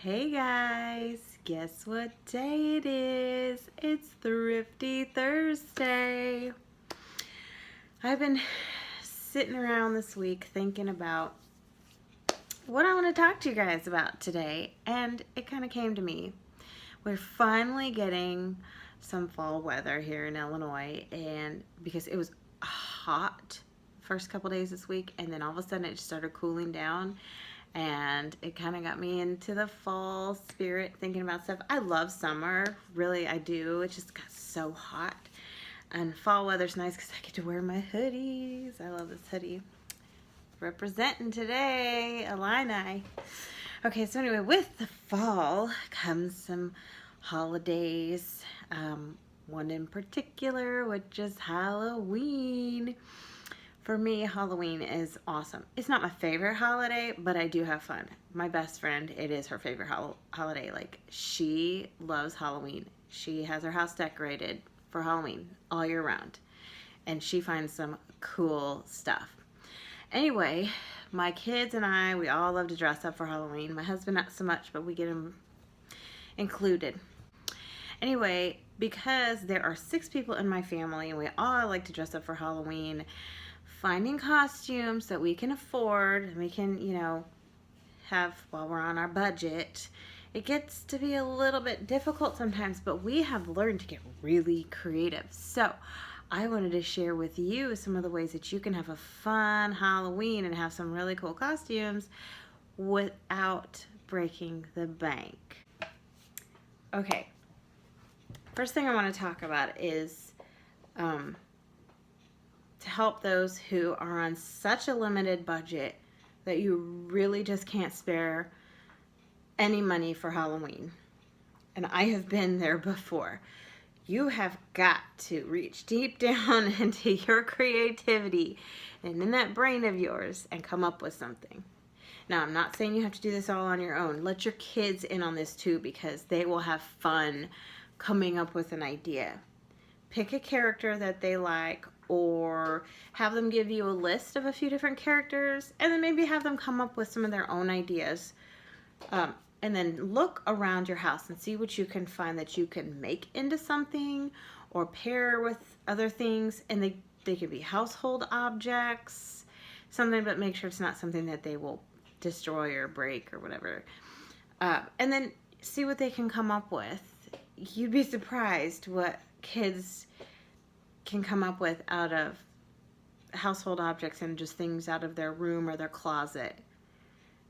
Hey guys, guess what day it is? It's Thrifty Thursday. I've been sitting around this week thinking about what I want to talk to you guys about today, and it kind of came to me. We're finally getting some fall weather here in Illinois, and because it was hot first couple days this week, and then all of a sudden it just started cooling down, and it kind of got me into the fall spirit, thinking about stuff. I love summer, really I do. It just got so hot, and fall weather's nice because I get to wear my hoodies. I love this hoodie. Representing today, Illini. Okay, so anyway, with the fall comes some holidays. One in particular, which is Halloween. For me, Halloween is awesome. It's not my favorite holiday, but I do have fun. My best friend, it is her favorite holiday. Like, she loves Halloween. She has her house decorated for Halloween all year round, and she finds some cool stuff. Anyway, my kids and I, we all love to dress up for Halloween. My husband not so much, but we get him included. Anyway, because there are 6 people in my family and we all like to dress up for Halloween, finding costumes that we can afford and we can, have while we're on our budget, it gets to be a little bit difficult sometimes, but we have learned to get really creative. So I wanted to share with you some of the ways that you can have a fun Halloween and have some really cool costumes without breaking the bank. Okay, first thing I want to talk about is to help those who are on such a limited budget that you really just can't spare any money for Halloween. And I have been there before. You have got to reach deep down into your creativity and in that brain of yours and come up with something. Now, I'm not saying you have to do this all on your own. Let your kids in on this too, because they will have fun coming up with an idea. Pick a character that they like, or have them give you a list of a few different characters, and then maybe have them come up with some of their own ideas. And then look around your house and see what you can find that you can make into something or pair with other things. And they could be household objects, something, but make sure it's not something that they will destroy or break or whatever. And then see what they can come up with. You'd be surprised what kids can come up with out of household objects and just things out of their room or their closet.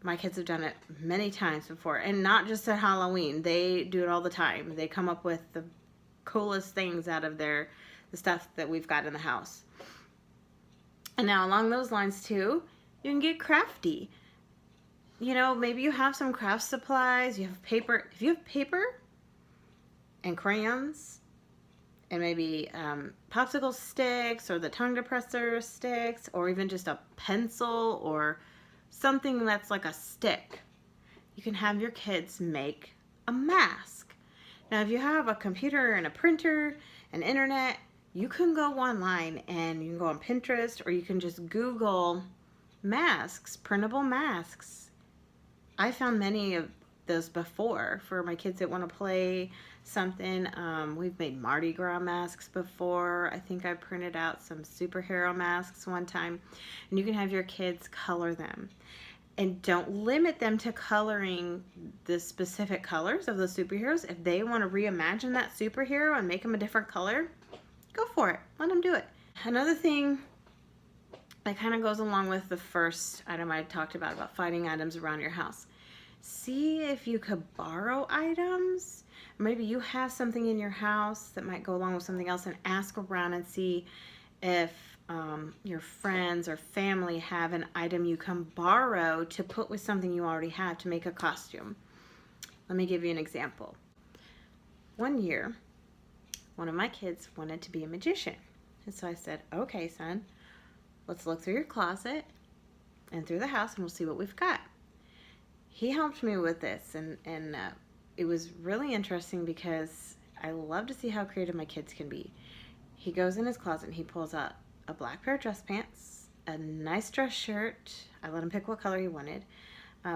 My kids have done it many times before, and not just at Halloween. They do it all the time. They come up with the coolest things out of the stuff that we've got in the house. And now along those lines too, you can get crafty. Maybe you have some craft supplies, you have paper. If you have paper and crayons and maybe popsicle sticks or the tongue depressor sticks, or even just a pencil or something that's like a stick, you can have your kids make a mask. Now, if you have a computer and a printer and internet, you can go online and you can go on Pinterest, or you can just Google masks, printable masks. I found many of those before for my kids that want to play something. We've made Mardi Gras masks before. I think I printed out some superhero masks one time, and you can have your kids color them. And don't limit them to coloring the specific colors of the superheroes. If they want to reimagine that superhero and make them a different color, go for it. Let them do it. Another thing that kind of goes along with the first item I talked about finding items around your house. See if you could borrow items. Maybe you have something in your house that might go along with something else, and ask around and see if your friends or family have an item you can borrow to put with something you already have to make a costume. Let me give you an example. One year, one of my kids wanted to be a magician. And so I said, okay, son, let's look through your closet and through the house and we'll see what we've got. He helped me with this, and it was really interesting because I love to see how creative my kids can be. He goes in his closet and he pulls out a black pair of dress pants, a nice dress shirt. I let him pick what color he wanted.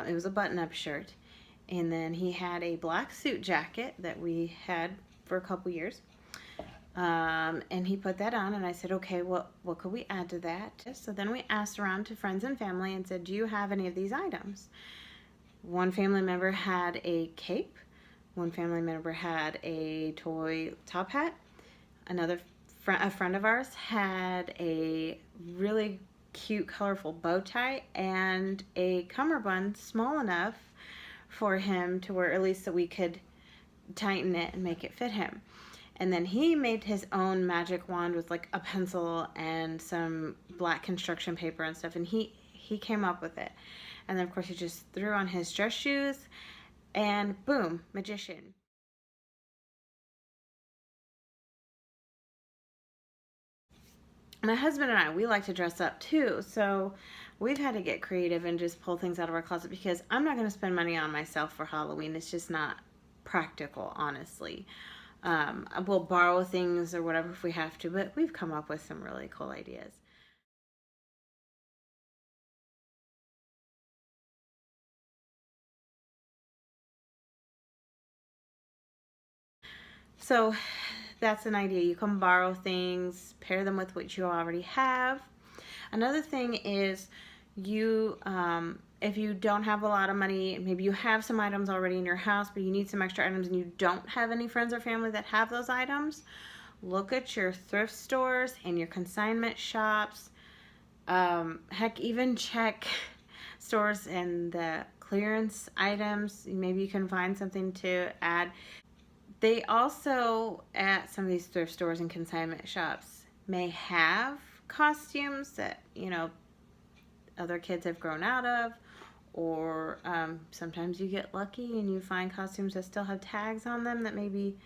It was a button-up shirt. And then he had a black suit jacket that we had for a couple years. And he put that on, and I said, okay, what could we add to that? So then we asked around to friends and family and said, do you have any of these items? One family member had a cape. One family member had a toy top hat. A friend of ours had a really cute, colorful bow tie and a cummerbund small enough for him to where at least so we could tighten it and make it fit him. And then he made his own magic wand with like a pencil and some black construction paper and stuff, and he came up with it. And then of course he just threw on his dress shoes and boom, magician. My husband and I, we like to dress up too, so we've had to get creative and just pull things out of our closet because I'm not going to spend money on myself for Halloween. It's just not practical, honestly. We'll borrow things or whatever if we have to, but we've come up with some really cool ideas. So that's an idea. You can borrow things, pair them with what you already have. Another thing is if you don't have a lot of money, maybe you have some items already in your house, but you need some extra items and you don't have any friends or family that have those items, look at your thrift stores and your consignment shops. Heck, even check stores and the clearance items. Maybe you can find something to add. They also, at some of these thrift stores and consignment shops, may have costumes that, other kids have grown out of, or sometimes you get lucky and you find costumes that still have tags on them that maybe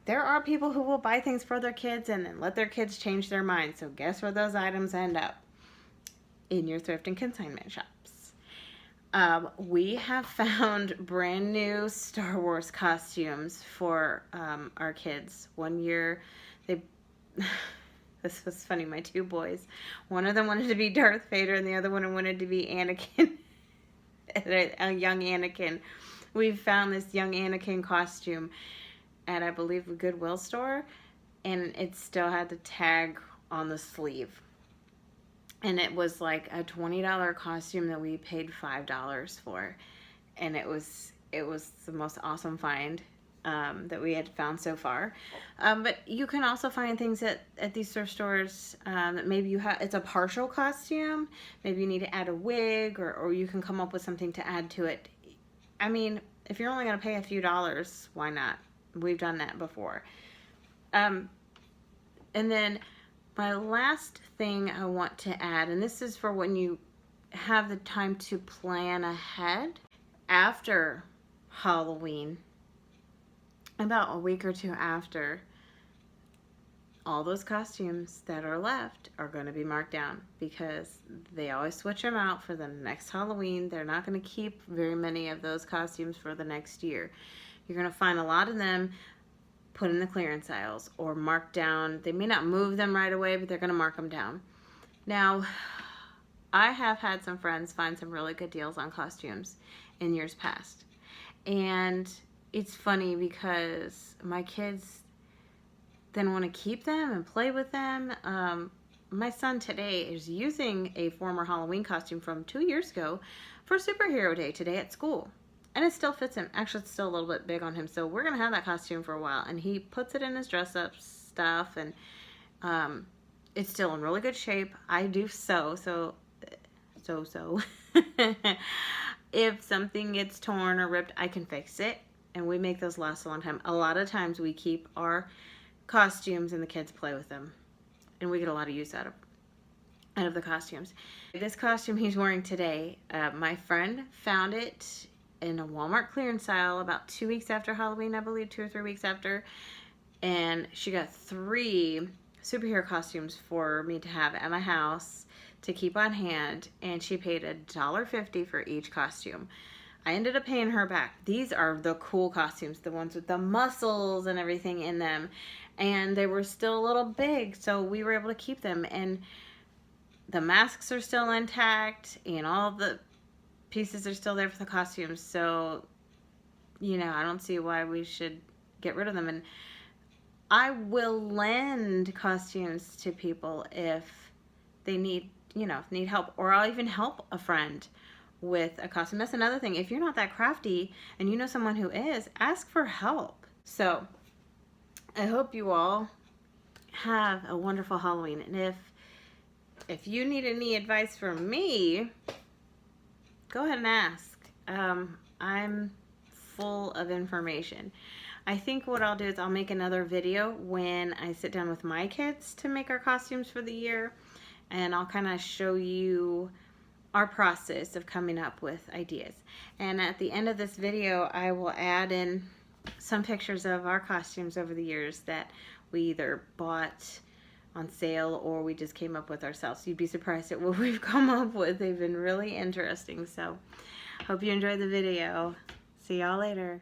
there are people who will buy things for their kids and then let their kids change their minds. So guess where those items end up? In your thrift and consignment shops. We have found brand new Star Wars costumes for our kids. One year, this was funny, my two boys, one of them wanted to be Darth Vader and the other one wanted to be Anakin, a young Anakin. We found this young Anakin costume at, I believe, a Goodwill store, and it still had the tag on the sleeve. And it was like a $20 costume that we paid $5 for. And it was the most awesome find that we had found so far. But you can also find things at these thrift stores that maybe it's a partial costume. Maybe you need to add a wig, or you can come up with something to add to it. I mean, if you're only going to pay a few dollars, why not? We've done that before. And then my last thing I want to add, and this is for when you have the time to plan ahead, after Halloween, about a week or two after, all those costumes that are left are going to be marked down because they always switch them out for the next Halloween. They're not going to keep very many of those costumes for the next year. You're going to find a lot of them put in the clearance aisles or marked down. They may not move them right away, but they're going to mark them down. Now, I have had some friends find some really good deals on costumes in years past. And it's funny because my kids then want to keep them and play with them. My son today is using a former Halloween costume from 2 years ago for Superhero Day today at school. And it still fits him. Actually, it's still a little bit big on him. So we're going to have that costume for a while. And he puts it in his dress-up stuff. And it's still in really good shape. I do so. If something gets torn or ripped, I can fix it. And we make those last a long time. A lot of times we keep our costumes and the kids play with them. And we get a lot of use out of the costumes. This costume he's wearing today, my friend found it in a Walmart clearance aisle about 2 weeks after Halloween, I believe, 2 or 3 weeks after. And she got 3 superhero costumes for me to have at my house to keep on hand. And she paid $1.50 for each costume. I ended up paying her back. These are the cool costumes, the ones with the muscles and everything in them. And they were still a little big, so we were able to keep them. And the masks are still intact, and all the pieces are still there for the costumes. So you know, I don't see why we should get rid of them. And I will lend costumes to people if they need, you know, need help, or I'll even help a friend with a costume. That's another thing. If you're not that crafty and you know someone who is, ask for help. So I hope you all have a wonderful Halloween. And if you need any advice from me, go ahead and ask. I'm full of information. I think what I'll do is I'll make another video when I sit down with my kids to make our costumes for the year, and I'll kind of show you our process of coming up with ideas. And at the end of this video, I will add in some pictures of our costumes over the years that we either bought on sale or we just came up with ourselves. You'd be surprised at what we've come up with. They've been really interesting. So hope you enjoyed the video. See y'all later.